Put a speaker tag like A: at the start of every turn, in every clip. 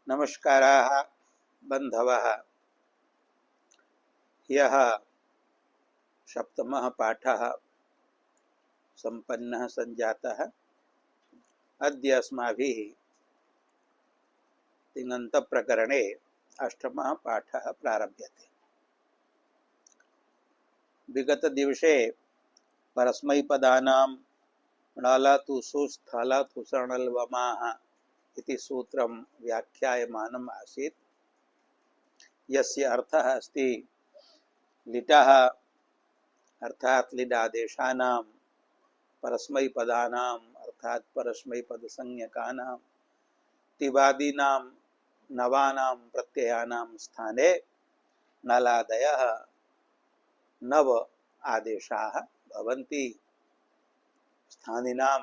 A: नमस्काराः बन्धवः। यः सप्तमः पाठः सम्पन्नः सञ्जातः। अद्य अस्माभिः तिङन्तप्रकरणे अष्टमः पाठः प्रारभ्यते। विगतदिवसे परस्मैपदानां णलतुसु स्थलतुसणल्वमाः इति सूत्रं व्याख्यायमानम् आसीत्, यस्य अर्थः अस्ति लिटः अर्थात् लिडादेशानां, परस्मैपदानां अर्थात् परस्मैपदसंज्ञकानां, तिवादीनां नवानां प्रत्ययानां स्थाने नलादयः नव आदेशाः भवन्ति। स्थानिनां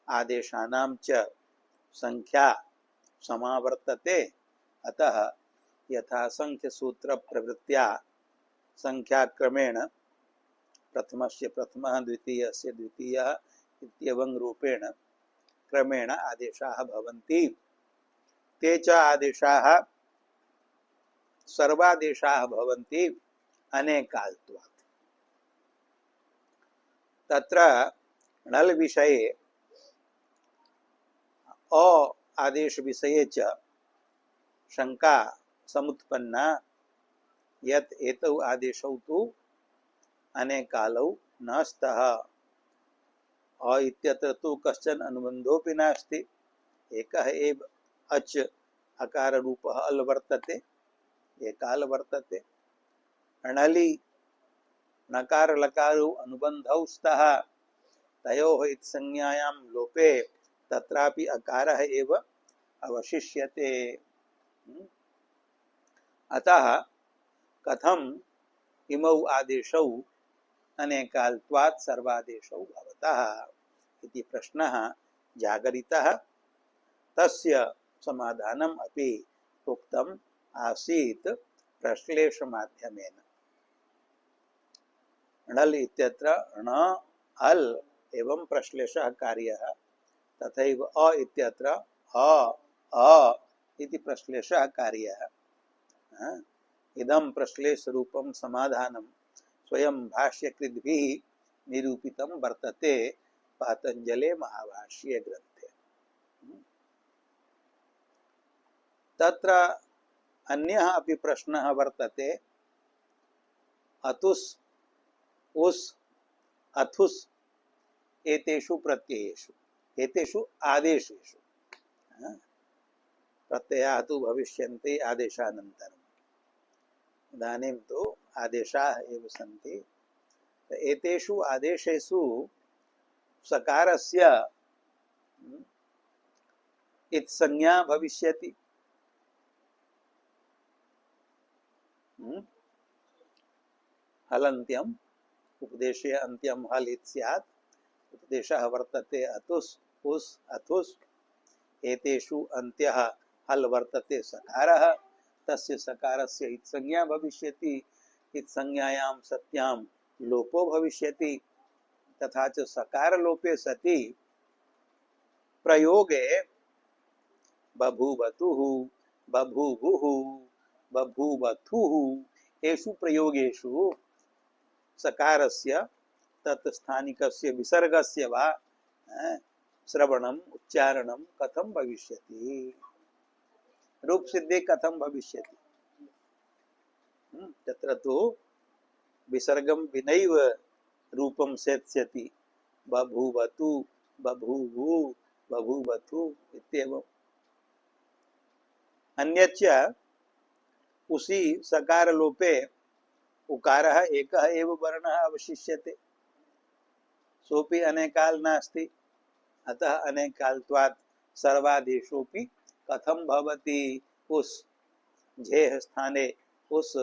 A: आदेशानां च संख्या समावर्तते। अतः यथासंख्य सूत्र प्रवृत्त्या संख्याक्रमेण प्रथमस्य प्रथमः द्वितीयस्य द्वितीयः इत्येवं रूपेण क्रमेण आदेशाः भवन्ति। ते च आदेशाः सर्वादेशाः भवन्ति अनेकाल्त्वात्। तत्र णल् विषये अ आदेश विषये च शंका समुत्पन्ना, यत् एतौ आदेशौ तु अनेकालौ न स्तः। अ इत्यत्र तु कश्चन अनुबन्धोऽपि नास्ति। एकः एव अच् अकार रूपः अल् वर्तते, एकाल वर्तते। णलि नकार लकारौ अनुबन्धौ स्तः। तयोः इत्संज्ञायां लोपे तत्रापि अकारः एव अवशिष्यते। अतः कथम इमौ आदेशौ अनेकाल्त्वात् सर्वादेशौ भवतः इति प्रश्नः जागरितः। तस्य समाधानम् अपि उक्तम् आसीत् प्रश्लेषमाध्यमेन। णल् इत्यत्र ण अल् एवं प्रश्लेषः कार्यः, तथैव अ इत्यत्र अ इति प्रश्लेषः कार्यः। इदं प्रश्लेषरूपं समाधानं स्वयं भाष्यकृद्भिः निरूपितं वर्तते पातञ्जले महाभाष्ये ग्रन्थे। तत्र अन्यः अपि प्रश्नः वर्तते। अतुस् उस् अथुस् एतेषु प्रत्ययेषु, एतेषु आदेशेषु प्रत्ययाः तु भविष्यन्ति आदेशानन्तरम्। इदानीं तु आदेशाः एव सन्ति। एतेषु आदेशेषु सकारस्य इत्संज्ञा भविष्यति। हलन्त्यम् उपदेशे अन्त्यं हल् इति स्यात्। उपदेशः वर्तते अतुस् उस् अथुस्। एतेषु अन्त्यः हल् वर्तते सकारः। तस्य सकारस्य इत्संज्ञा भविष्यति। इत्संज्ञायां सत्यां लोपो भविष्यति। तथा च सकार लोपे सति प्रयोगे बभूवतुः बभूवुः बभूवथुः एषु प्रयोगेषु सकारस्य तत्स्थानिकस्य विसर्गस्य वा श्रवणम् उच्चारणं कथं भविष्यति, रूप सिद्धि कथं भविष्यति। तत्र तु विसर्गं विनैव रूपं सेत्स्यति। बभूवतु बभूवु बभूवथु इत्येवम्। अन्यच्च उसी सकार लोपे उकारः एकः एव वर्णः अवशिष्यते। सोऽपि अनेकाल् नास्ति। अतः अनेकाल्त्वात् सर्वादेशोऽपि कथं भवति। उस् झेः स्थाने उस्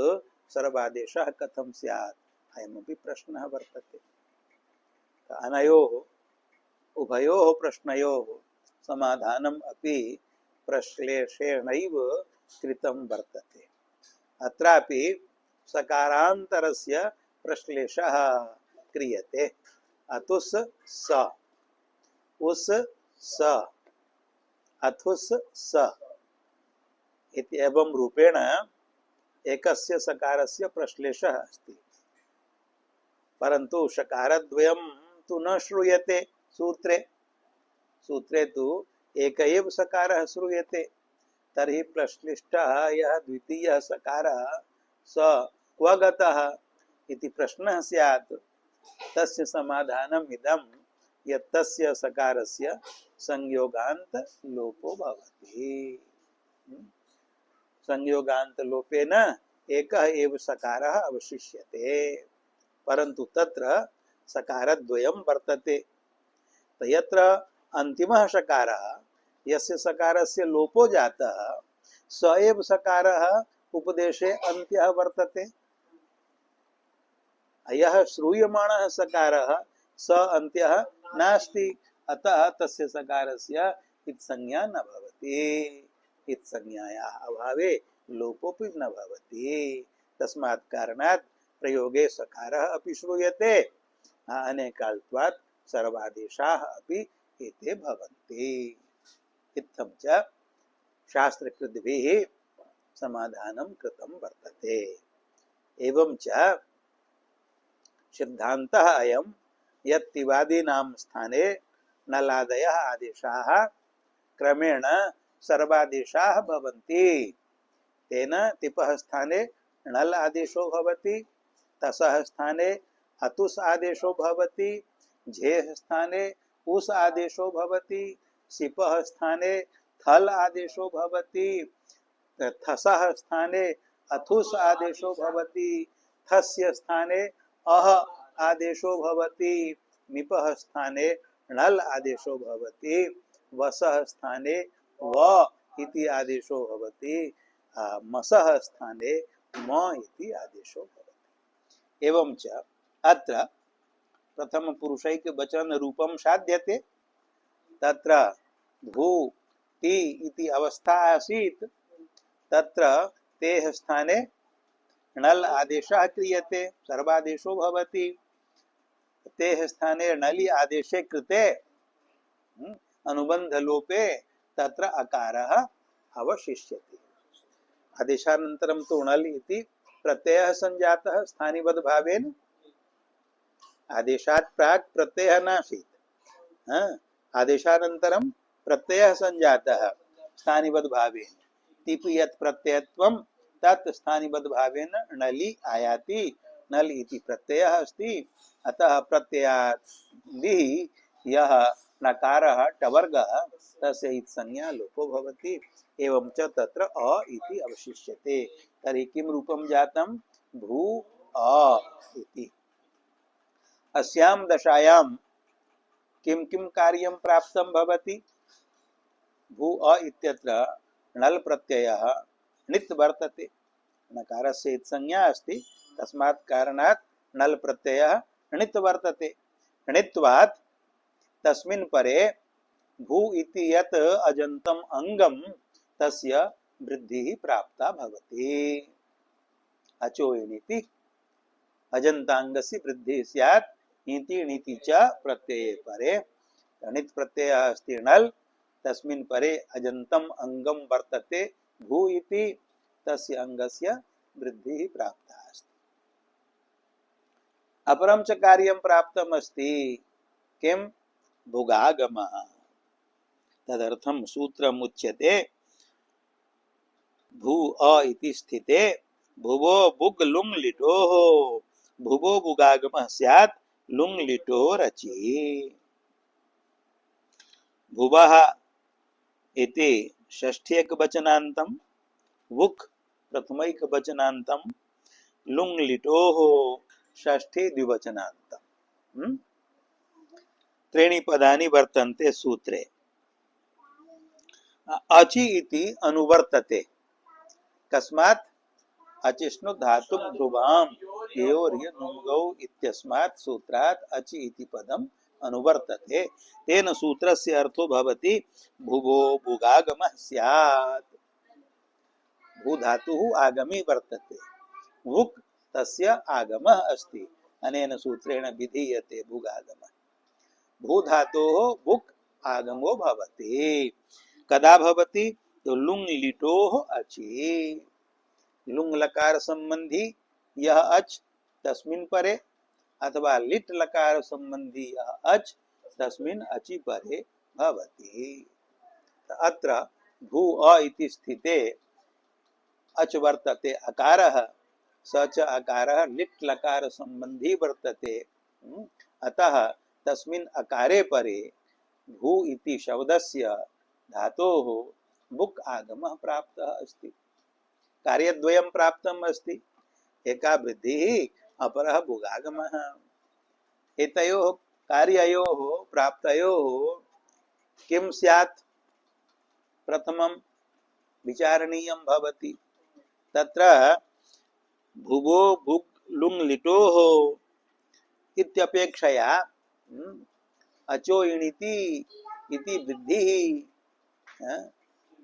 A: सर्वादेशः कथं स्यात्, अयमपि प्रश्नः वर्तते। अनयोः उभयोः प्रश्नयोः समाधानम् अपि प्रश्लेषेणैव कृतं वर्तते। अत्रापि सकारान्तरस्य प्रश्लेषः क्रियते। अतुस् स उस् स अथुस् स इति एवं रूपेण एकस्य सकारस्य प्रश्लेषः अस्ति, परन्तु शकारद्वयं तु न श्रूयते सूत्रे। सूत्रे तु एक एव सकारः श्रूयते। तर्हि प्रश्लिष्टः यः द्वितीयः सकारः स क्व गतः इति प्रश्नः स्यात्। तस्य समाधानम् इदं यत् तस्य सकारस्य संयोगान्त लोपो भवति। संयोगान्त लोपेन एकः एव सकारः अवशिष्यते, परन्तु तत्र सकारद्वयं वर्तते। यत्र अन्तिमः सकारः यस्य सकारस्य लोपो जातः स एव सकारः उपदेशे अन्त्यः वर्तते। यः श्रूयमाणः सकारः स अन्त्यः नास्ति, अतः तस्य सकारस्य इत्संज्ञा न भवति। इत्संज्ञायाः अभावे लोपोऽपि न भवति। तस्मात् कारणात् प्रयोगे सकारः अपि श्रूयते, अनेकाल्त्वात् सर्वादेशाः अपि एते भवन्ति। इत्थं च शास्त्रकृद्भिः समाधानं कृतं वर्तते। एवं च सिद्धान्तः अयं यत् तिवादीनां स्थाने नलादयः आदेशाः क्रमेण सर्वादेशाः भवन्ति। तेन तिपः स्थाने णल् आदेशो भवति, तसः स्थाने अतुस् आदेशो भवति, झेः स्थाने उस् आदेशो भवति, सिपः स्थाने थल आदेशो भवति, थसः स्थाने अथुस् आदेशो भवति, थस्य स्थाने अह आदेशो भवति, मिपः स्थाने णल् आदेशो भवति, वसः स्थाने व इति आदेशो भवति, मसः स्थाने म इति आदेशो भवति। एवं च अत्र प्रथम पुरुषैक वचन रूपं साध्यते। तत्र भू ति इति अवस्था आसीत्, तत्र तेः स्थाने णल् आदेशः क्रियते, सर्वादेशो भवति। तेः स्थाने णलि आदेशे कृते अनुबंध लोपे तत्र अकारः अवशिष्यते। आदेशानन्तरं तु णल् इति प्रत्ययः संजातः स्थानिवद् भावेन। आदेशात् प्राक् प्रत्ययः नासीत्, आदेशानन्तरं प्रत्ययः संजातः स्थानिवद् भावेन। तिपि यत् प्रत्ययत्वं तत् स्थानिवद् भावेन णलि आयाति। नल् इति प्रत्ययः अस्ति, अतः प्रत्ययादिः यः नकारः टवर्गः तस्य इत्संज्ञा लोपो भवति। एवं च तत्र अ इति अवशिष्यते। तर्हि किं रूपं जातं? भू अ इति। अस्यां दशायां किं किं कार्यं प्राप्तं भवति? भू अ इत्यत्र णल् प्रत्ययः णित् वर्तते। नकारस्य इत्संज्ञा अस्ति, तस्मात् कारणात् णल् प्रत्ययः णित् वर्तते। णित्वात् तस्मिन् परे भू इति यत् अजन्तम् अङ्गं तस्य वृद्धिः प्राप्ता भवति। अचो इति अजन्ताङ्गस्य वृद्धिः स्यात्। नीति नीति च प्रत्यये परे णित् प्रत्ययः अस्ति णल्, तस्मिन् परे अजन्तम् अङ्गं वर्तते भू इति, तस्य अङ्गस्य वृद्धिः प्राप्ता अस्ति। अपरं च कार्यं प्राप्तम् अस्ति। किं? भुगागमः। तदर्थं सूत्रम् उच्यते भू अ इति स्थिते भुवो बुग् लुङ् लिटोः भुवो भुगागमः स्यात् लुङ् लिटो रचि। भुवः इति षष्ठ्येकवचनान्तं, वुक् प्रथमैकवचनान्तं, लुङ् लिटोः षष्ठी द्विवचनान्तं। त्रीणि पदानि वर्तन्ते सूत्रे। अचि इति अनुवर्तते। कस्मात्? अचिष्णु धातु ध्रुवां योर्य नुम्गौ इत्यस्मात् सूत्रात् अचि इति पदम् अनुवर्तते। तेन सूत्रस्य अर्थो भवति भुवो भुगागमः स्यात्। भू धातुः आगमी वर्तते, वुक् तस्य आगमः अस्ति। अनेन सूत्रेण विधीयते भुगागमः। भू धातोः वुक् आगमो भवति। कदा भवति? तो लुंग लिटो अचि, लुंग लकार संबंधी यह अच तस्मिन् परे, अथवा लिट लकार संबंधी यह अच तस्मिन् अचि परे भवति। अत्र भू अ इति स्थिते अच वर्तते अकारः, स च अकारः लिट लकार संबंधी वर्तते। अतः तस्मिन् अकारे परे भू इति शब्दस्य धातोः बुक् आगमः प्राप्तः अस्ति। कार्यद्वयं प्राप्तम् अस्ति, एका वृद्धिः अपरः बुगागमः। एतयोः कार्ययोः प्राप्तयोः किं स्यात् प्रथमं विचारणीयं भवति। तत्र भुवो भुक् लुङ् लिटोः इत्यपेक्षया अचो इणिति इति वृद्धिः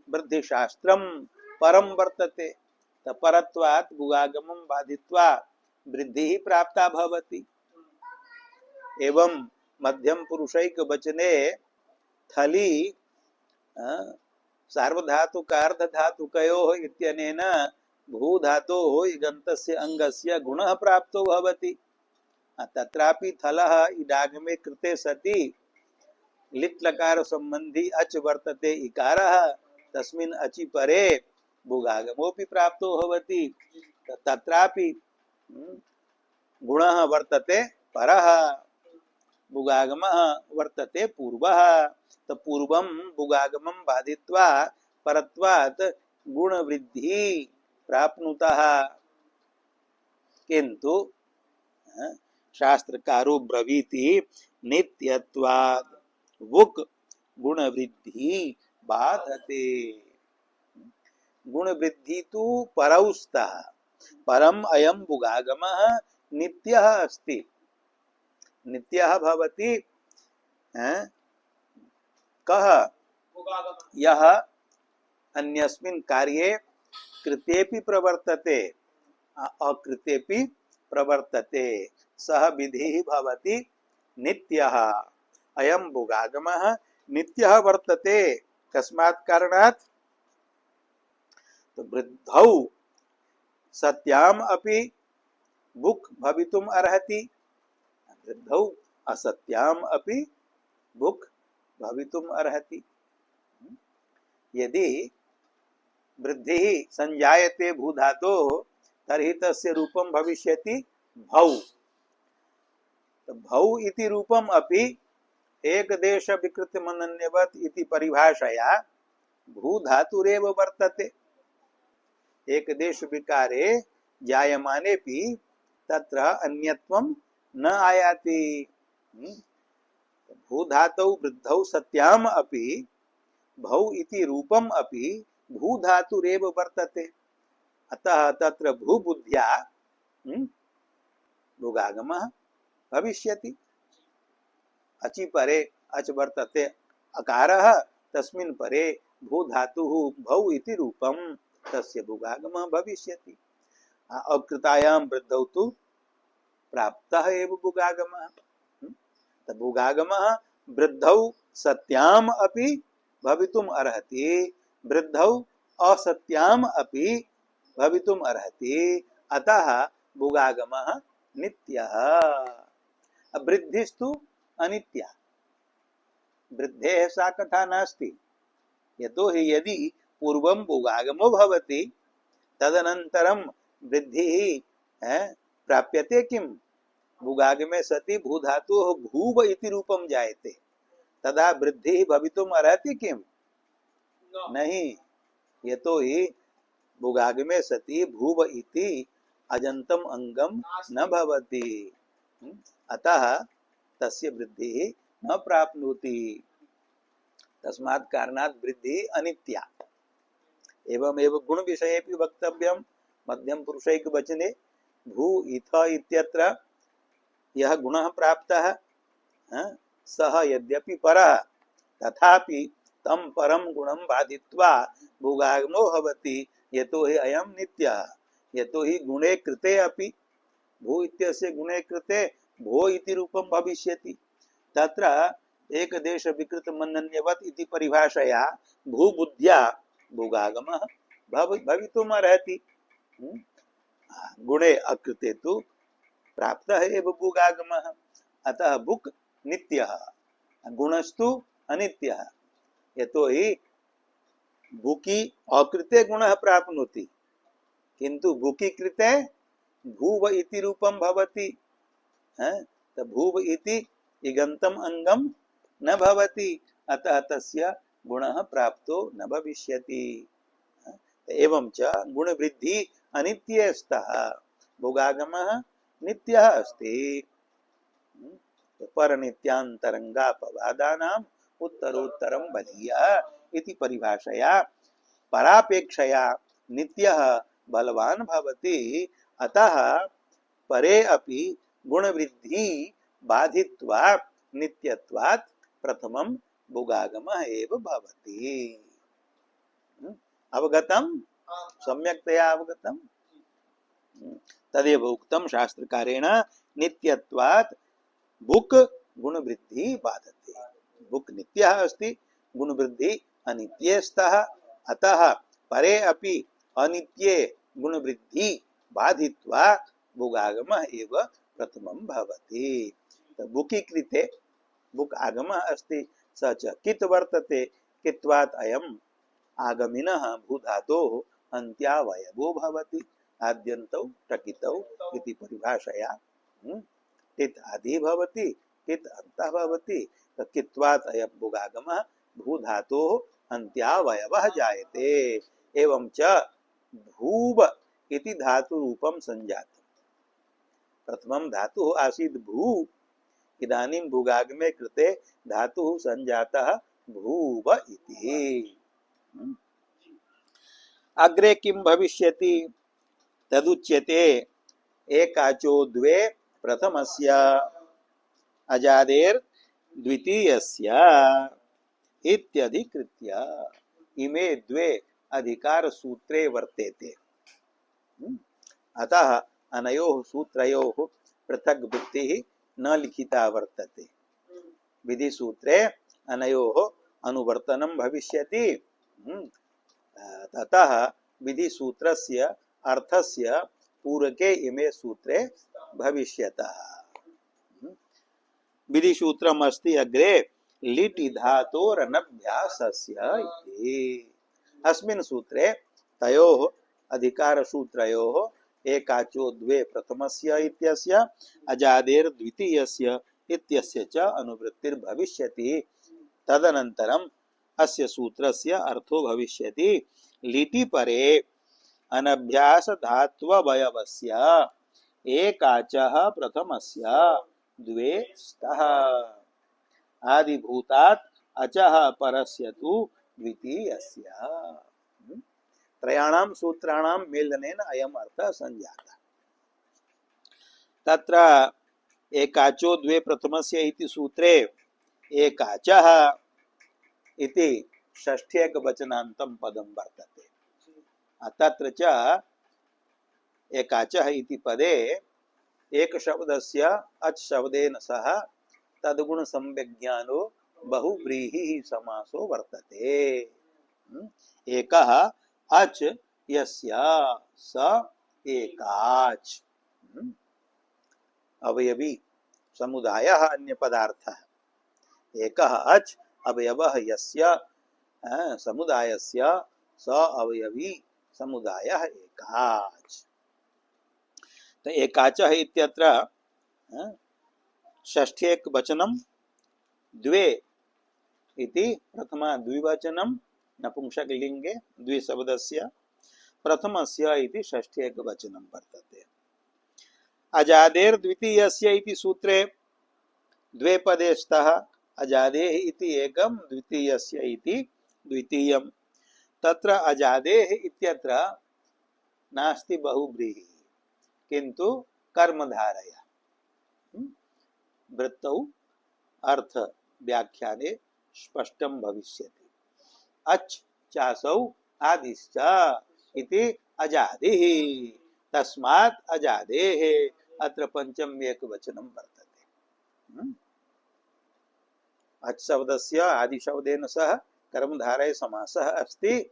A: वृद्धिशास्त्रं परं वर्तते। परत्वात् बुगागमं बाधित्वा वृद्धिः प्राप्ता भवति। एवं मध्यम पुरुषैक वचने थली सार्वधातुकार्धधातुकयोः इत्यनेन भूधातोः इगन्तस्य अङ्गस्य गुणः प्राप्तो भवति। तत्रापि थलः इडागमे कृते सति लिट् लकार संबंधी अच वर्तते इकारः, तस्मिन् अचि परे बुगागमोऽपि प्राप्तो भवति। तत्रापि गुणः वर्तते परः, बुगागमः वर्तते पूर्वः। तो पूर्वं बुगागमं बाधित्वा परत्वात् गुणवृद्धि प्राप्नुतः। किन्तु शास्त्रकारो ब्रवीति नित्यत्वात् वुक् गुणवृद्धि बाधते। गुणवृद्धि तु परौ स्तः, परम अयं बुगागमः नित्यः अस्ति, नित्यः भवति। कः यः अन्यस्मिन् कार्ये कृतेपि प्रवर्तते अकृतेपि प्रवर्तते, सः विधिः भवति नित्यः। अयं बुगागमः नित्यः वर्तते। कस्मात् कारणात्? तो वृद्धौ सत्याम् अपि बुक् भवितुम् अर्हति, वृद्धौ असत्याम् अपि बुक् भवितुम् अर्हति। यदि वृद्धिः संजायते भूधातोः तर्हि तस्य रूपं भविष्यति भौ। तो भौ इति रूपम् अपि एकदेश विकृत मनन्यवत् इति परिभाषया भूधातुरेव वर्तते। एकदेश विकारे जायमानेपि तत्र अन्यत्वं न आयाति। भूधातौ वृद्धौ सत्याम् अपि भौ इति रूपम् अपि भूधातुरेव वर्तते। अतः तत्र भूबुद्ध्या बुगागमः भविष्यति। अचि परे अच वर्तते अकारः, तस्मिन् परे भूधातुः भौ इति रूपं, तस्य बुगागमः भविष्यति। अकृतायां वृद्धौ तु प्राप्तः एव बुगागमः। बुगागमः वृद्धौ सत्याम् अपि भवितुम् अर्हति, वृद्धौ असत्याम् अपि भवितुम् अर्हति। अतः बुगागमः नित्यः। वृद्धिस्तु अनित्या, वृद्धेः सा कथा नास्ति। यतोहि यदि पूर्वं बुगागमो भवति तदनन्तरं वृद्धिः प्राप्यते किम्? बुगागमे सति भूधातुः भूव इति रूपं जायते, तदा वृद्धिः भवितुम् अर्हति किम्? नहीं। यतोहि बुगागमे सति भूव इति अजन्तम् अंगम न भवति, अतः तस्य वृद्धिः न प्राप्नोति। तस्मात् कारणात् वृद्धिः अनित्या। एवमेव गुण विषयेपि वक्तव्यं। मध्यम पुरुषैक वचने भू इथ इत्यत्र यह गुणः प्राप्तः, सः यद्यपि परः तथापि तं परं गुणं बाधित्वा भुगागमो भवति। यतोहि अयं नित्यः। यतोहि गुणे कृते अपि भू इत्यस्य गुणे कृते भो इति रूपं भविष्यति। तत्र एकदेश विकृत मनन्यवत् इति परिभाषया भूबुद्ध्या भुगागमः भवितुमर्हति। गुणे अकृते तु प्राप्तः एव भुगागमः। अतः भुक् नित्यः गुणस्तु अनित्यः। यतोहि भुकि अकृते गुणः प्राप्नोति किंतु भुकि कृते भूव इति रूपं भवति। तो भूव इति इगन्तम् अंगम न भवति, अतः तस्य गुणः प्राप्तो न भविष्यति। एवं च गुण वृद्धि अनित्ये स्तः भोगागमः नित्यः अस्ति। परनित्यान्तरङ्गापवादानाम् उत्तरोत्तरं बलीयः इति परिभाषया परापेक्षया नित्यः बलवान् भवति। अतः परे अपि गुणवृद्धि बाधित्वा नित्यत्वात् प्रथमं भोगागमः एव भवति। अवगतम्? सम्यक्तया अवगतम्? तदेव उक्तं शास्त्रकारेण नित्यत्वात् भुक् गुणवृद्धि बाधते। भुक् नित्यः अस्ति, गुणवृद्धि अनित्ये स्तः। अतः परे अपि अनित्ये गुणवृद्धि बाधित्वा भोगागमः एव प्रथमं भवति। भुकि कृते भुक् आगमः अस्ति, स च कित् वर्तते। कित्वात् अयम् आगमिनः भूधातोः अन्त्यावयवो भवति। आद्यन्तौ टकितौ इति परिभाषया कित् आदि भवति, कित् अन्तः भवति। कित्वात् अयम् भोगागमः भूधातोः अन्त्यावयवः जायते। एवं च भूव इति धातु रूपं संजातम्। प्रथमं धातुः आसीत् भू, इदानीं भुगागमे कृते धातुः संजातः भूव इति। अग्रे किं भविष्यति तदुच्यते एकाचो द्वे प्रथमस्य अजादेर् द्वितीयस्य इत्यधिकृत्य इमे द्वे अधिकार सूत्रे वर्तेते। अतः अनयोः सूत्रयोः पृथक् वृत्तिः न लिखिता वर्तते। विधि सूत्रे अनयोः अनुवर्तनं भविष्यति। ततः विधि सूत्रस्य अर्थस्य पूरके इमे सूत्रे भविष्यतः। विधि सूत्रम् अस्ति अग्रे लिटि धातोरनभ्यासस्य इति। अस्मिन् सूत्रे तयोः अधिकार सूत्रयोः एकाचो द्वे प्रथमस्य इत्यस्य अजादेर् द्वितीयस्य इत्यस्य च अनुवृत्तिर्भविष्यति। तदनन्तरम् अस्य सूत्रस्य अर्थो भविष्यति लिटि परे अनभ्यास धात्ववयवस्य एकाचः प्रथमस्य द्वे स्तः आदिभूतात् अचः परस्य तु द्वितीयस्य। त्रयाणां सूत्राणां मेलनेन अयम् अर्थः संजातः। तत्र एकाचो द्वे प्रथमस्य इति सूत्रे एकाचः इति षष्ठ्येकवचनान्तं पदं वर्तते। तत्र च एकाचः इति पदे एकशब्दस्य अच् शब्देन सह तद्गुणसंज्ञानो बहुव्रीहिः समासो वर्तते। एकः अच् यस्य स एकाच्। अवयवी समुदायः अन्य पदार्थः। एकः अच् अवयवः यस्य समुदायस्य स अवयवी समुदायः एकाच्। तो एकाचः इत्यत्र षष्ठ्येकवचनं द्वे इति प्रथमा द्विवचनं नपुंसकलिङ्गे द्विशब्दस्य प्रथमस्य इति षष्ठ्येकवचनं वर्तते। अजादेर् द्वितीयस्य इति सूत्रे द्वे पदे स्तः अजादेः इति एकं द्वितीयस्य इति द्वितीयं। तत्र अजादेः इत्यत्र नास्ति बहुव्रीहिः किन्तु कर्मधारया वृत्तौ अर्थ व्याख्याने स्पष्टं भविष्यति। अच् चासौ आदिश्च इति अजादिः तस्मात् अजादेः अत्र पंचम एकवचनं वर्तते। अच् शब्दस्य आदिशब्देन सह कर्मधारय समासः अस्ति।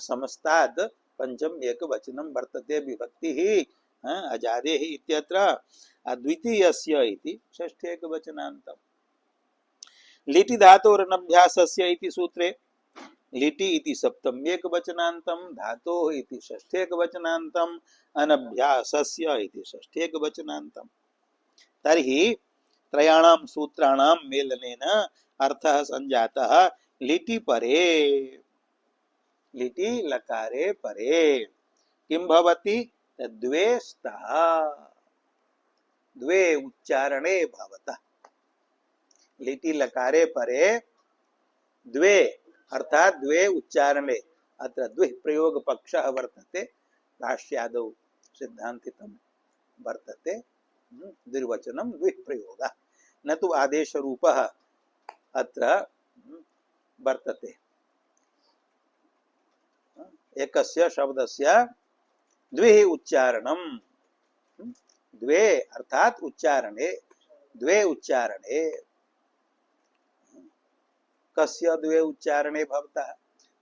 A: समस्तात् पंचम एकवचनं वर्तते विभक्ति ही अजादे ही इत्यत्र अद्वितीयस्य इति षष्ठे एकवचनान्तम् लिटि धातोरनभ्यासस्य इति सूत्रे लिटि इति सप्तम एकवचनान्तं धातोः इति षष्ठे एकवचनान्तम् अनभ्यासस्य इति षष्ठे एकवचनान्तम् तर्हि त्रयाणां सूत्राणां मेलनेन अर्थः संजातः लिटि परे लिटि लकारे परे किं भवति द्वे स्तः द्वे उच्चारणे भवतः लिटि लकारे परे द्वे अर्थात द्वे उच्चारणे अत्र द्वि प्रयोग पक्षः वर्तते भाष्यादौ सिद्धान्तितं वर्तते द्विर्वचनं द्वि प्रयोगः न तु आदेश रूपः अत्र वर्तते एकस्य शब्दस्य द्वि उच्चारणं द्वे अर्थात उच्चारणे द्वे उच्चारणे कस्य द्वे उच्चारणे भवतः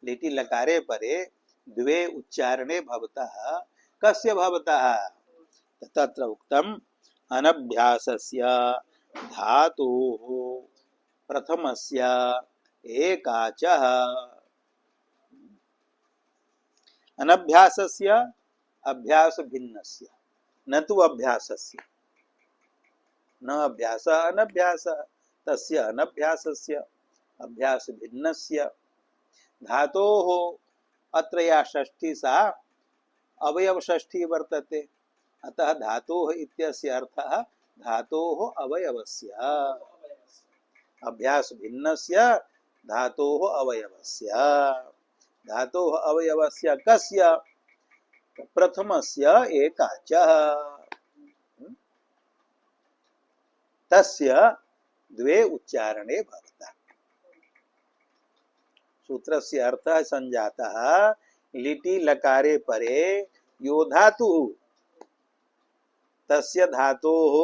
A: लिटि लकारे परे द्वे उच्चारणे भवतः कस्य भवतः तत्र उक्तम् अनभ्यासस्य धातोः प्रथमस्य एकाचः अनभ्यासस्य अभ्यास भिन्नस्य न तु अभ्यासस्य न अभ्यास अनभ्यास तस्य अनभ्यासस्य अभ्यास भिन्नस्य धातोः अत्र या षष्ठी सा अवयव षष्ठी वर्तते अतः धातोः इत्यस्य अर्थः धातोः अवयवस्य अभ्यास भिन्नस्य धातोः अवयवस्य धातोः अवयवस्य कस्य प्रथमस्य एकाचः तस्य द्वे उच्चारणे भवतः सूत्रस्य अर्थः संजातः लिटि लकारे परे यो धातुः तस्य धातोः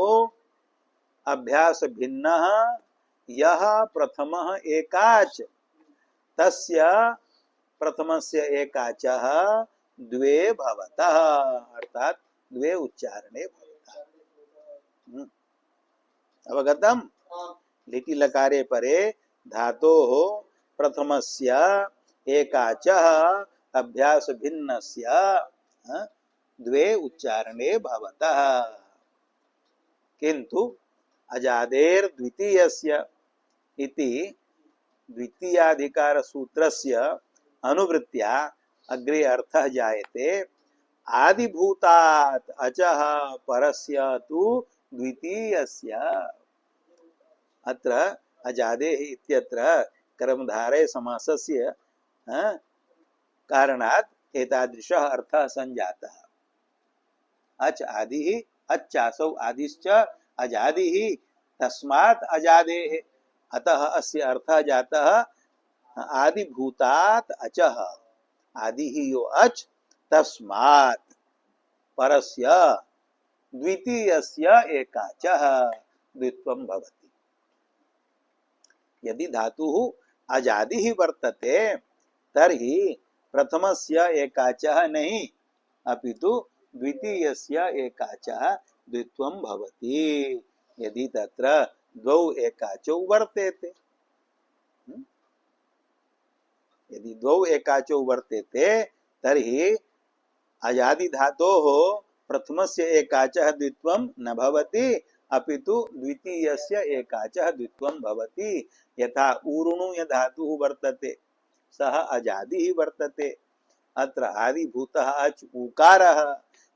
A: अभ्यास भिन्नः यः प्रथमः एकाच तस्य प्रथमस्य एकाचः द्वे भवतः अर्थात द्वे उच्चारणे भवतः अवगतम् लिटि लकारे परे धातोः प्रथमस्य एकाचः अभ्यास भिन्नस्य द्वे उच्चारणे भवतः किन्तु अजादेर द्वितीयस्य इति द्वितीयाधिकार सूत्रस्य अनुवृत्त्या अग्रे अर्थः जायते आदिभूतात् अचः परस्य तु द्वितीयस्य अत्र अजादेः इत्यत्र कर्मधारय समासस्य कारणात् एतादृशः अर्थः संजातः अच आदिः अच्छासौ आदिश्च अजादिः तस्मात् अजादेः अतः अस्य अर्थः जातः आदिभूतात् अचः आदिः यो अच तस्मात् परस्य द्वितीयस्य एकाचः द्वित्वं भवति यदि धातुः अजादिः वर्तते तर्हि प्रथमस्य एकाचः नहीं अपितु द्वितीयस्य एकाचः द्वित्वं भवति यदि तत्र द्वौ एकाचौ वर्तेते यदि द्वौ एकाचौ वर्तेते तर्हि अजादि धातोः प्रथमस्य एकाचः द्वित्वं न भवति अपितु द्वितीयस्य एकाचः द्वित्वं भवति यथा ऊरुणु धातुः वर्तते सः अजादिः वर्तते अत्र आदिभूतः अच ऊकारः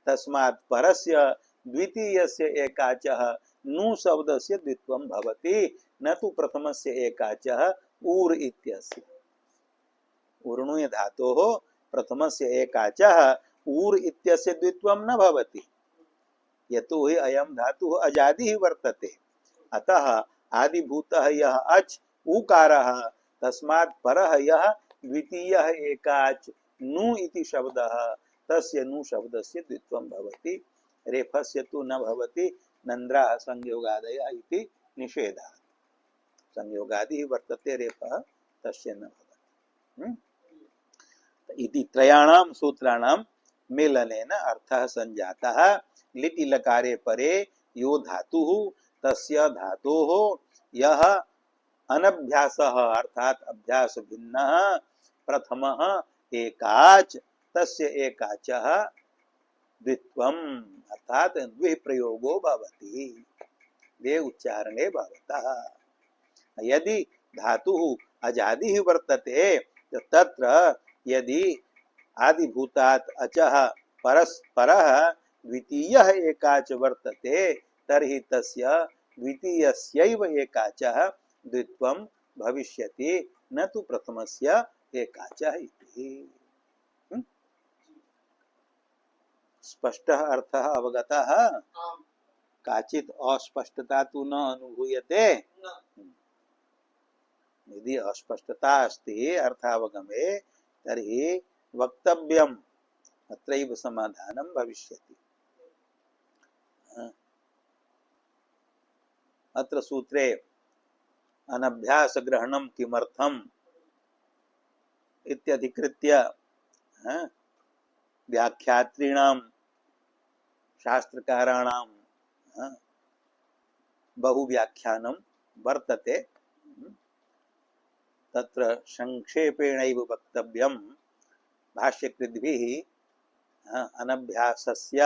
A: तस्मात् परस्य द्वितीयस्य एकाचः नु शब्दस्य द्वित्वं भवति न तु प्रथमस्य एकाचः ऊर् इत्यस्य ऊर्णु धातोः प्रथमस्य एकाचः ऊर् इत्यस्य द्वित्वं न भवति यतो हि अयं धातुः अजादिः वर्तते अतः आदिभूतः यः अच् ऊकारः तस्मात् परः यः द्वितीयः एकाच नु इति शब्दः तस्य नु शब्दस्य द्वित्वं भवति रेफस्य तु न भवति नन्द्राः संयोगादयः इति निषेधः संयोगादिः वर्तते रेफः तस्य न भवति इति त्रयाणां सूत्राणां मेलनेन अर्थः संजातः। लिटि लकारे परे यो धातुः तस्य धातोः यः अनभ्यासः अर्थात अभ्यास भिन्नः प्रथमः एकाच तस्य एकाचः द्वित्वम् अर्थात द्विप्रयोगो भवति द्वे उच्चारणे भवतः। यदि धातुः अजादिः वर्तते तत्र यदि आदिभूतात् अचः परस्परः द्वितीयः एकाच वर्तते तर्हि तस्य द्वितीयस्यैव एकाचः द्वित्वं भविष्यति न तु प्रथमस्य एकाचः इति। स्पष्टः अर्थः अवगतः। काचित् अस्पष्टता तु न अनुभूयते। यदि अस्पष्टता अस्ति अर्थावगमे तर्हि वक्तव्यम् अत्रैव समाधानं भविष्यति। अत्र सूत्रे अनभ्यास ग्रहणं किमर्थम् इत्यधिकृत्य व्याख्यात्रीणां शास्त्रकाराणां बहुव्याख्यानं वर्तते। तत्र संक्षेपेणैव वक्तव्यं भाष्यकृद्भिः अनभ्यासस्य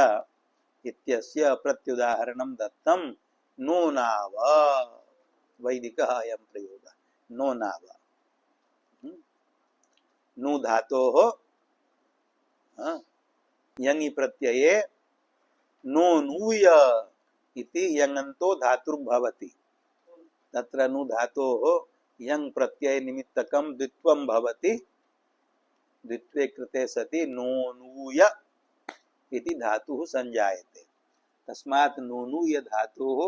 A: इत्यस्य प्रत्युदाहरणं दत्तं नो नाव वैदिकः अयं प्रयोगः नो नाव नु धातोः यङि प्रत्यये नो नूय इति यङन्तो धातुर्भवति। तत्र नु धातोः यङ प्रत्यय निमित्तकं द्वित्वं भवति। द्वित्वे कृते सति नो नूय इति धातुः संजायते। तस्मात् नो नूय धातोः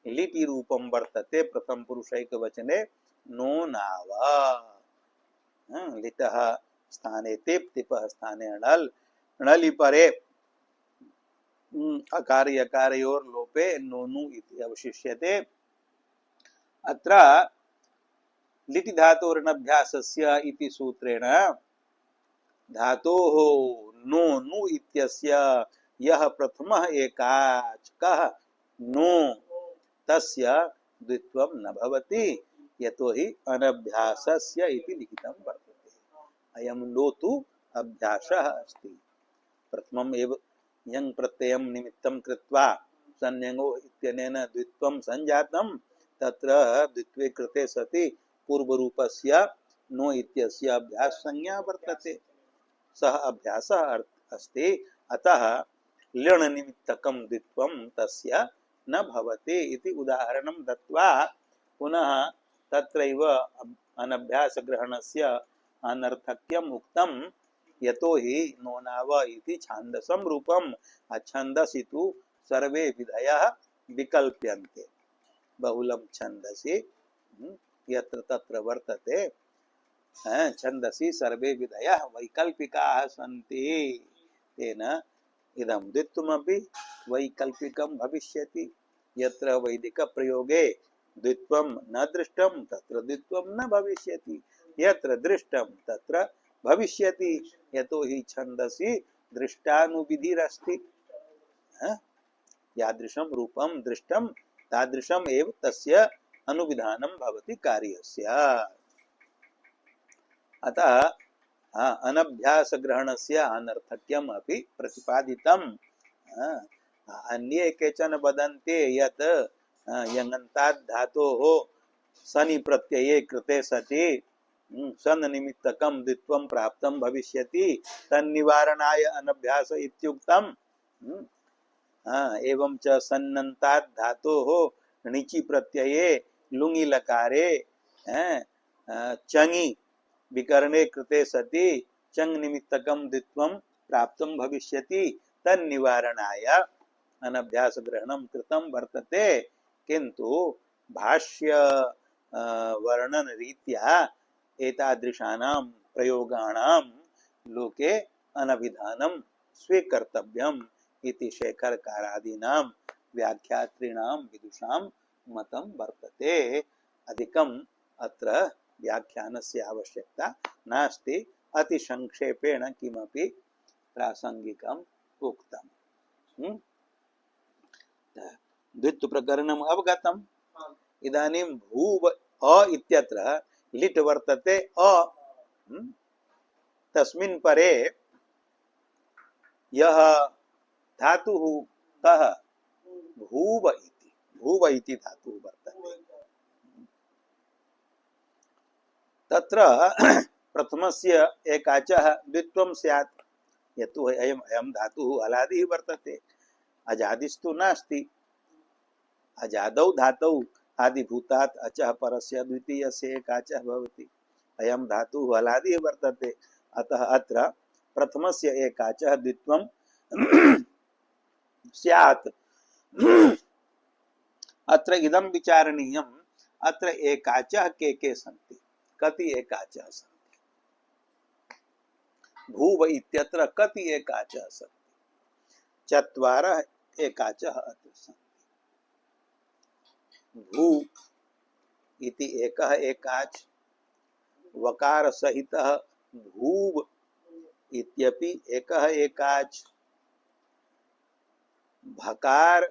A: लिटि रूपं वर्तते प्रथम पुरुषैकवचने नो नाव। लिटः स्थाने तिप् तिपः स्थाने अणल् णलि परे अकार यकारयोर् लोपे नोनु इति अवशिष्यते। अत्र लिटि धातोरनभ्यासस्य इति सूत्रेण धातोः नो नु इत्यस्य यः प्रथमः एकाचकः नो तस्य द्वित्वं न भवति यतो हि अनभ्यासस्य इति लिखितं वर्तते। अयं नो तु अभ्यासः अस्ति। प्रथमम् एव यङ प्रत्ययं निमित्तं कृत्वा संयङो इत्यनेन द्वित्वं संजातं। तत्र द्वित्वे कृते सति पूर्वरूपस्य नो इत्यस्य अभ्यास संज्ञा वर्तते। सः अभ्यासः अस्ति। अतः लृण् निमित्तकं द्वित्वं तस्य न भवति इति उदाहरणं दत्वा पुनः तत्रैव अनभ्यास ग्रहणस्य अनर्थक्यम् उक्तं। यतो हि नो नाव इति छान्दसं रूपम् अच्छन्दसि तु सर्वे विधयः विकल्प्यन्ते। बहुलं छन्दसि यत्र तत्र वर्तते छन्दसि सर्वे विधयः वैकल्पिकाः सन्ति। तेन इदं द्वित्वमपि वैकल्पिकं भविष्यति। यत्र वैदिक प्रयोगे द्वित्वं न दृष्टं तत्र द्वित्वं न भविष्यति। यत्र दृष्टं तत्र भविष्यति। यतो हि छन्दसि दृष्टानुविधिरस्ति। यादृशं रूपं दृष्टं तादृशम् एव तस्य अनुविधानं भवति कार्यस्य। अतः अनभ्यास ग्रहणस्य अनर्थक्यम् अपि प्रतिपादितम्। अन्ये केचन वदन्ति यत् यङन्तात् धातोः सनि प्रत्यये कृते सति सन निमित्तकं द्वित्वं प्राप्तं भविष्यति तन्निवारणाय अनभ्यास इत्युक्तम्। एवं च सन्नन्तात् धातोः णिचि प्रत्यये लुङि लकारे चङि विकरणे कृते सति चंग निमित्तकं द्वित्वं प्राप्तं भविष्यति तन्निवारणाय अनभ्यास ग्रहणं कृतं वर्तते। किन्तु भाष्य वर्णन रीत्या एतादृशानां प्रयोगाणां लोके अनभिधानं स्वीकर्तव्यम् इति शेखरकारादीनां व्याख्यात्रीणां विदुषां मतं वर्तते। अधिकम् अत्र व्याख्यानस्य आवश्यकता नास्ति। अतिसंक्षेपेण किमपि प्रासंगिकम् उक्तम्। द्वित्वप्रकरणम् अवगतम्। इदानीं भूव अ इत्यत्र लिट् वर्तते अ, तस्मिन् परे यः धातुः कः? भूव इति धातुः वर्तते। तत्र प्रथमस्य एकाचः द्वित्वं स्यात्, यतो अयं धातुः अलादिः वर्तते, अजादिस्तु नास्ति। अजादौ धातौ आदिभूतात् अचः परस्य द्वितीयस्य एकाचः भवति। अयं धातुः अलादिः वर्तते, अतः अत्र प्रथमस्य एकाचः द्वित्वं स्यात्। अत्र इदं विचारणीयम्, अत्र एकाचः के सन्ति, कति एकाचः सन्ति? भूव इत्यत्र कति एकाचः सन्ति? चत्वारः एकाचः अत्र सन्ति। भू इति एकः एकाच, वकार सहितः भूव इत्यपि एकः एकाच, भकार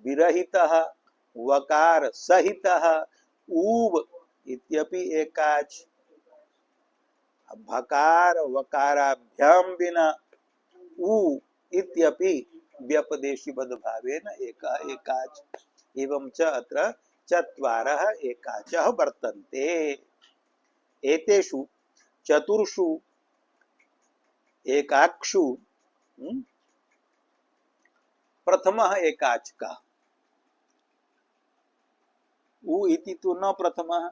A: विरहितः वकार सहितः ऊव इत्यपि एकाच, भकार वकाराभ्यां विना उ इत्यपि व्यपदेशीबद्ध भावेन एकः एकाच। एवं च अत्र चत्वारः एकाचः वर्तन्ते। एतेषु चतुर्षु एकाक्षु प्रथमः एकाच कः? उ इति तु न प्रथमः,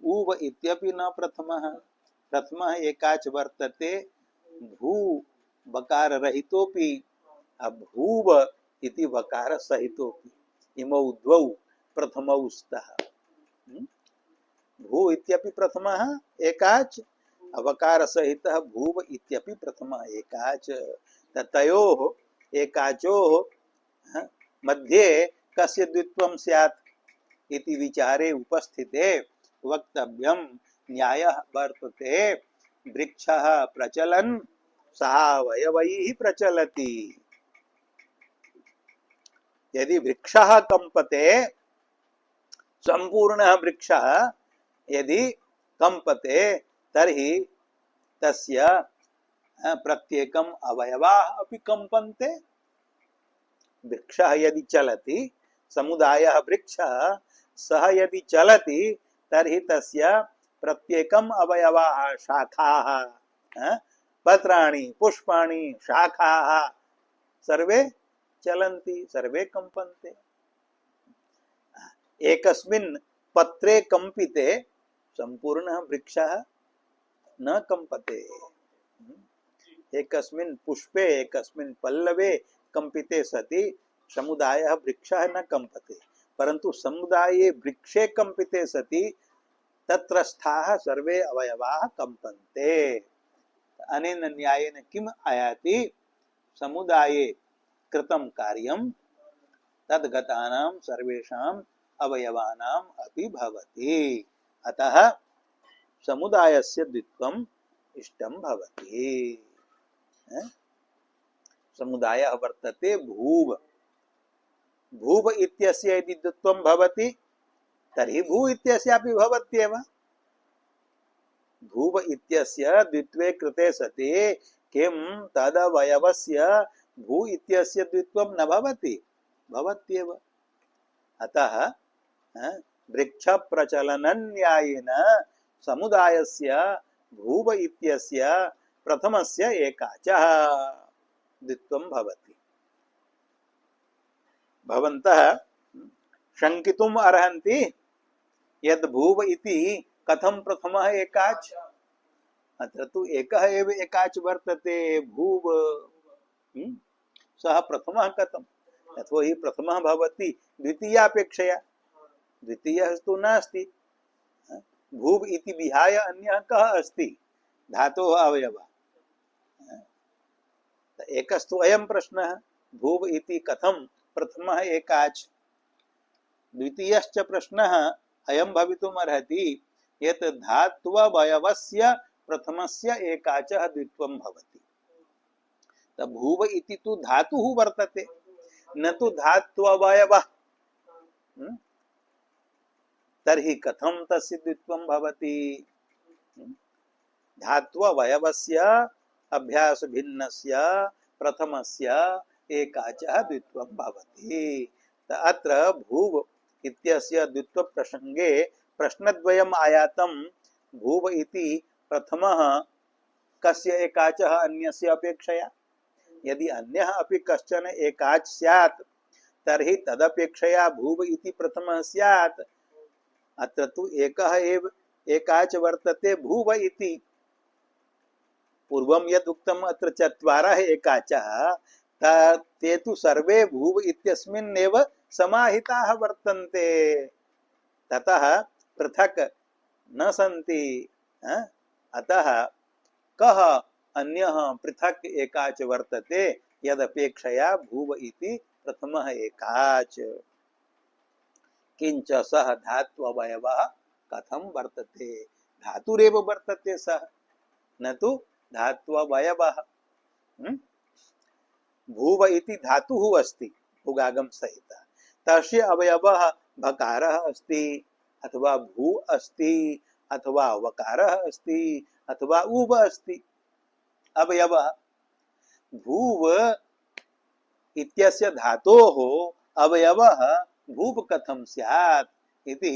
A: उव इत्यपि न प्रथमः। प्रथमः एकाच वर्तते भू वकार रहितोपि भूव इति वकार सहितोपि, इमौ द्वौ प्रथमौ स्तः। भू इत्यपि प्रथमः एकाच, अवकार सहितः भूव इत्यपि प्रथमः एकाच। तयोः एकाचोः मध्ये कस्य द्वित्वं स्यात् इति विचारे उपस्थिते वक्तव्यं। न्यायः वर्तते वृक्षः प्रचलन् सहावयवैः प्रचलति। यदि वृक्षः कंपते, संपूर्णः वृक्षः यदि कंपते, तर्हि तस्य प्रत्येकम् अवयवाः अपि कंपन्ते। वृक्षः यदि चलति, समुदायः वृक्षः सः यदि चलति, तर्हि तस्य प्रत्येकम् अवयवाः, शाखाः, पत्राणि, पुष्पाणि, शाखाः सर्वे चलन्ति, सर्वे कंपन्ते। एकस्मिन् पत्रे कंपिते संपूर्णः वृक्षः न कंपते। एकस्मिन् पुष्पे, एकस्मिन् पल्लवे कंपिते सति समुदायः वृक्षः न कंपते, परन्तु समुदाये वृक्षे कंपिते सति तत्रस्थाः सर्वे अवयवाः कंपन्ते। अनेन न्यायेन किम् आयाति? समुदाये कृतं कार्यं तद्गतानां सर्वेषाम् अवयवानाम् अपि भवति। अतः समुदायस्य द्वित्वम् इष्टं भवति। समुदायः वर्तते भूव। भूव इत्यस्य यदि द्वित्वं भवति, तर्हि भू इत्यस्यापि भवत्येव। भूव इत्यस्य द्वित्वे कृते सति किं तदवयवस्य भू इत्यस्य द्वित्वं न भवति? भवत्येव। अतः वृक्ष प्रचलनन्यायेन समुदायस्य भूव इत्यस्य प्रथमस्य एकाचः द्वित्वं भवति। भवन्तः शंकितुम् अर्हन्ति यद् भूव इति कथं प्रथमः एकाच? अत्र तु एकः एव एकाच वर्तते, भूव। सः प्रथमः कथं? यतोहि प्रथमः भवति द्वितीयापेक्षया, द्वितीयः तु नास्ति। भूव इति विहाय अन्यः कः अस्ति? धातोः अवयवः। एकस्तु अयं प्रश्नः, भूव इति कथं प्रथमः एकाच? द्वितीयश्च प्रश्नः अयं भवितुम् अर्हति यत् धात्ववयवस्य प्रथमस्य एकाचः द्वित्वं भवति। भूव इति तु धातुः वर्तते, न तु धात्ववयवः। तर्हि कथं तस्य द्वित्वं भवति? धात्ववयवस्य अभ्यास भिन्नस्य प्रथमस्य एकाचः द्वित्वं भवति। अत्र भूव इत्यस्य द्वित्व प्रसंगे प्रश्नद्वयम् आयातं। भूव इति प्रथमः कस्य एकाचः अन्यस्य अपेक्षया? यदि अन्यः अपि कश्चन एकाच स्यात् तर्हि तदपेक्षया भूव इति प्रथमः स्यात्। अत्र तु एकः एव एकाच वर्तते भूव इति। पूर्वं यद् उक्तम् अत्र चत्वारः एकाचः, ते तु सर्वे भूव इत्यस्मिन्नेव समाहिताः वर्तन्ते, ततः पृथक् न सन्ति। अतः कः अन्यः पृथक् एकाच वर्तते यदपेक्षया भूव इति प्रथमः एकाच? किंच सः धात्ववयवः कथं वर्तते? धातुरेव वर्तते सः, न तु धात्ववयवः। भूव इति धातुः अस्ति उगागम सहित, तस्य अवयवः भकारः अस्ति अथवा भू अस्ति अथवा वकारः अस्ति अथवा उब अस्ति। अवयवः भूव इत्यस्य धातोः अवयवः भूव कथं स्यात् इति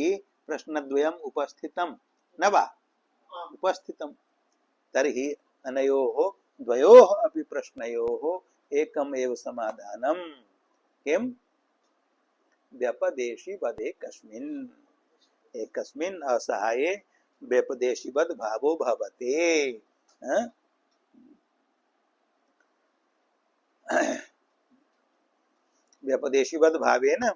A: प्रश्नद्वयम् उपस्थितं न वा? उपस्थितं। तर्हि अनयोः द्वयोः अपि प्रश्नयोः एकम् एव समाधानं। किं? व्यपदेशिवद् एकस्मिन्, एकस्मिन् असहाये व्यपदेशिवद् भावो भवते। व्यपदेशिवद् भावेन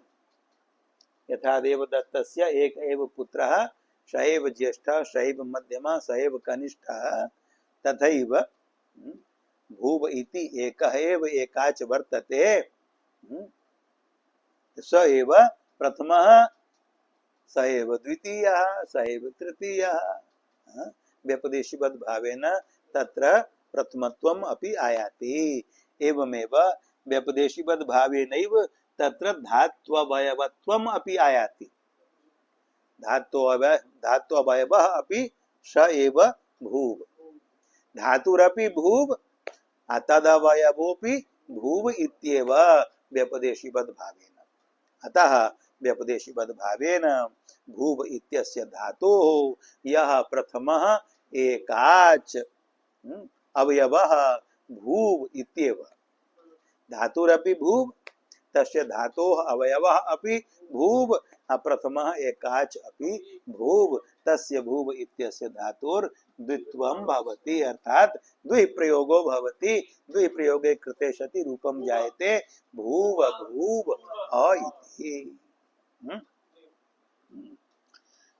A: यथा देवदत्तस्य एक एव पुत्रः, स एव ज्येष्ठः, स एव मध्यमः, स एव कनिष्ठः, तथैव भूव इति एकः एव एकाच वर्तते। स एव प्रथमः, स एव द्वितीयः, स एव तृतीयः। व्यपदेशिवद् भावेन तत्र प्रथमत्वम् अपि आयाति। एवमेव व्यपदेशिवद् भावेनैव तत्र धात्ववयवत्वम् अपि आयाति। धात्ववयवः अपि स एव भूव, धातुरपि भूव, तदवयवोऽपि भूव इत्येव व्यपदेशिवद् भावेन। अतः व्यपदेशिवद् भावेन भूव इत्यस्य धातोः यः प्रथमः एकाच अवयवः भूव इत्येव। धातुरपि भूव, तस्य धातोः अवयवः अपि भूव, प्रथमः एकाच अपि भूव, तस्य भूव इत्यस्य धातोर् द्वित्वं भवति, अर्थात द्विप्रयोगो भवति। द्विप्रयोगे कृते सति रूपं जायते भूव भूव अ इति।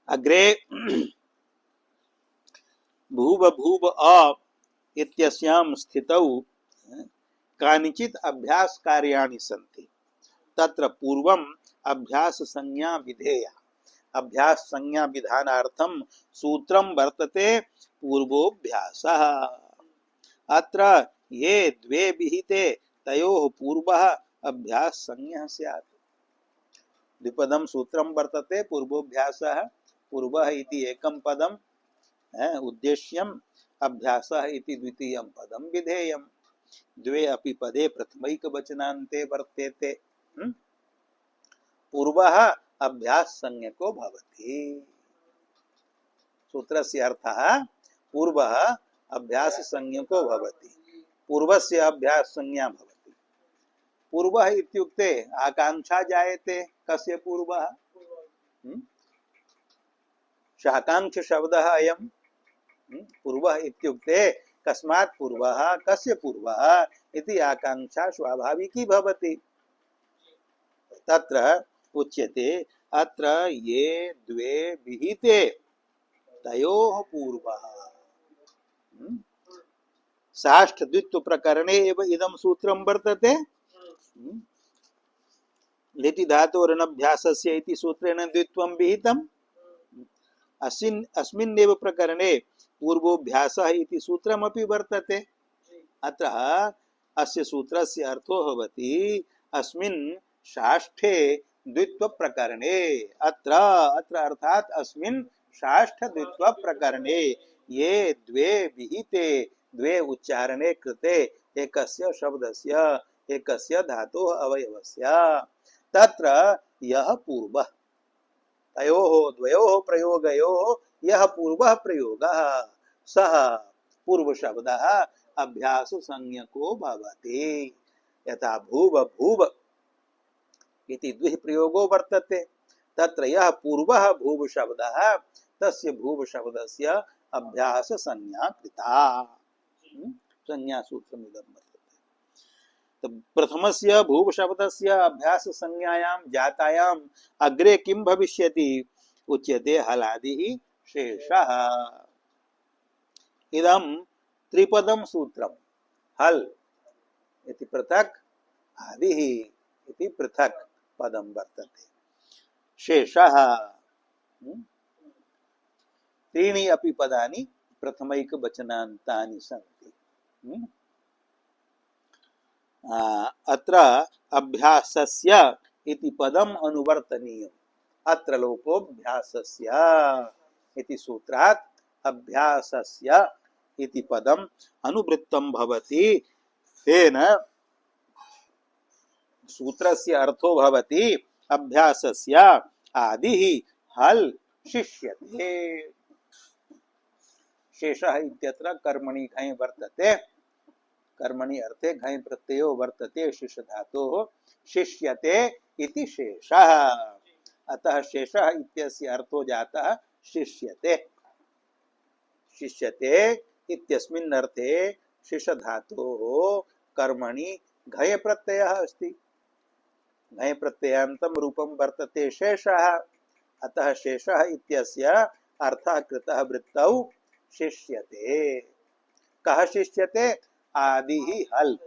A: अग्रे भूव भूव अ इत्यस्यां स्थितौ कानिचित् अभ्यास कार्याणि सन्ति। तत्र पूर्वम् अभ्यास संज्ञा विधेया। अभ्यास संज्ञा विधानार्थं सूत्रं वर्तते पूर्वोऽभ्यासः। अत्र ये द्वे विहिते तयोः पूर्वः अभ्यास संज्ञः स्यात्। द्विपदं सूत्रं वर्तते पूर्वोऽभ्यासः। पूर्वः इति एकं पदं उद्देश्यम्, अभ्यासः इति द्वितीयं पदं विधेयम्। द्वे अपि पदे प्रथमैकवचनान्ते वर्तेते। पूर्वः अभ्यास संज्ञको भवति। सूत्रस्य अर्थः पूर्वः अभ्यास संज्ञको भवति, पूर्वस्य अभ्यास संज्ञा भवति। पूर्वः इत्युक्ते आकांक्षा जायते। कस्य पूर्वः? शाकांक्ष शब्दः अयम्। पूर्वः इत्युक्ते कस्मात् पूर्वः, कस्य पूर्वः इति आकांक्षा स्वाभाविकी भवति। तत्र उच्यते अत्र ये द्वे विहिते तयोः पूर्वः। साष्ठ द्वित्व प्रकरणे एव इदं सूत्रं वर्तते। लिटि धातोरनभ्यासस्य इति सूत्रेण द्वित्वं विहितम्। अस्मिन्नेव प्रकरणे पूर्वोऽभ्यासः इति सूत्रमपि वर्तते। अत्र अस्य सूत्रस्य अर्थो भवति अस्मिन् षाष्ठे द्वित्व प्रकरणे, अत्र अत्र अर्थात अस्मिन् षाष्ठ द्वित्व प्रकरणे ये द्वे विहिते द्वे उच्चारणे कृते एकस्य शब्दस्य एकस्य धातोः अवयवस्य तत्र यः पूर्वः तयोः द्वयोः प्रयोगयोः यः पूर्वः प्रयोगः सः पूर्वशब्दः अभ्यास संज्ञको भवति। यथा भूव भूव इति द्विः प्रयोगो वर्तते, तत्र यः पूर्वः भूव शब्दः तस्य भूव शब्दस्य अभ्यास संज्ञा कृता। संज्ञा सूत्रमिदं वर्तते। तो प्रथमस्य भूव शब्दस्य अभ्यास संज्ञायां जातायाम् अग्रे किं भविष्यति उच्यते हलादिः शेषः। इदं त्रिपदं सूत्रं। हल इति पृथक्, आदिः इति पृथक् पदं वर्तते। शेषः त्रीणि अपि पदानि प्रथमैकवचनान्तानि सन्ति। अत्र अभ्यासस्य इति पदम् अनुवर्तनीयम्। अत्र लोपोऽभ्यासस्य इति सूत्रात् अभ्यासस्य इति पदम् अनुवृत्तं भवति। तेन सूत्रस्य अर्थो भवति अभ्यासस्य आदिः हल् शिष्यते। शेषः इत्यत्र कर्मणि घञ् वर्तते, कर्मणि अर्थे घञ् प्रत्ययो वर्तते शिष्य धातोः शिष्यते इति शेषः। अतः शेषः इत्यस्य अर्थो जातः शिष्यते। शिष्यते इत्यस्मिन् अर्थे शिष्य धातोः कर्मणि घञ् प्रत्ययः अस्ति। घञ् प्रत्ययान्तं रूपं वर्तते शेषः। अतः शेषः इत्यस्य अर्थः कृतः वृत्तौ शिष्यते। कः शिष्यते? आदिः हल्।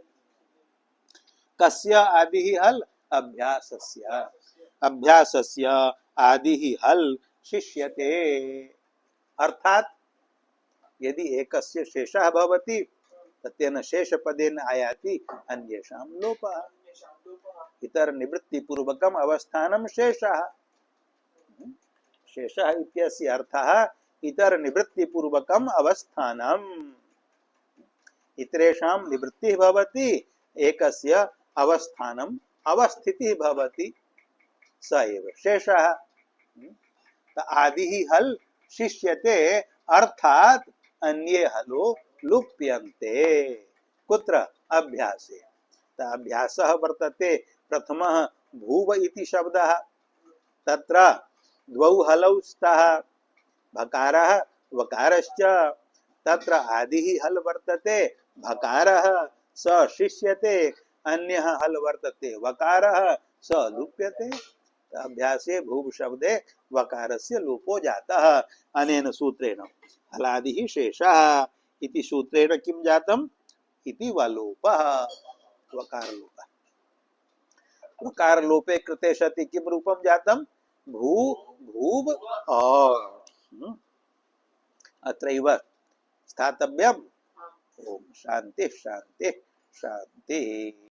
A: कस्य आदिः हल्? अभ्यासस्य। अभ्यासस्य आदिः हल् शिष्यते। अर्थात यदि एकस्य शेषः भवति तेन शेषपदेन आयाति अन्येषां लोपः। इतर निवृत्ति पूर्वकम् अवस्थानं शेषः। शेषः इत्यस्य अर्थः इतर निवृत्ति पूर्वकम् अवस्थानम्। इतरेषां निवृत्तिः भवति, एकस्य अवस्थानम् अवस्थितिः भवति, स एव शेषः। आदिः हल् शिष्यते अर्थात अन्ये हलो लुप्यन्ते। कुत्र? अभ्यासे। अभ्यासः वर्तते प्रथमः भूव इति शब्दः। तत्र द्वौ हलौ स्तः, भकारः वकारश्च। तत्र आदिः हल् वर्तते, भकारः स शिष्यते, अन्यः हल् वर्तते वकारः स लुप्यते। अभ्यासे भूव शब्दे वकारस्य लोपो जातः। अनेन सूत्रेण हलादिः शेषः इति सूत्रेण किं जातम् इति वलोपः, वकारलोपः। वकारलोपे कृते सति किं रूपं जातम्? भू भूव और। अत्रैव स्थातव्यम्। ओम शांति शांति शांति।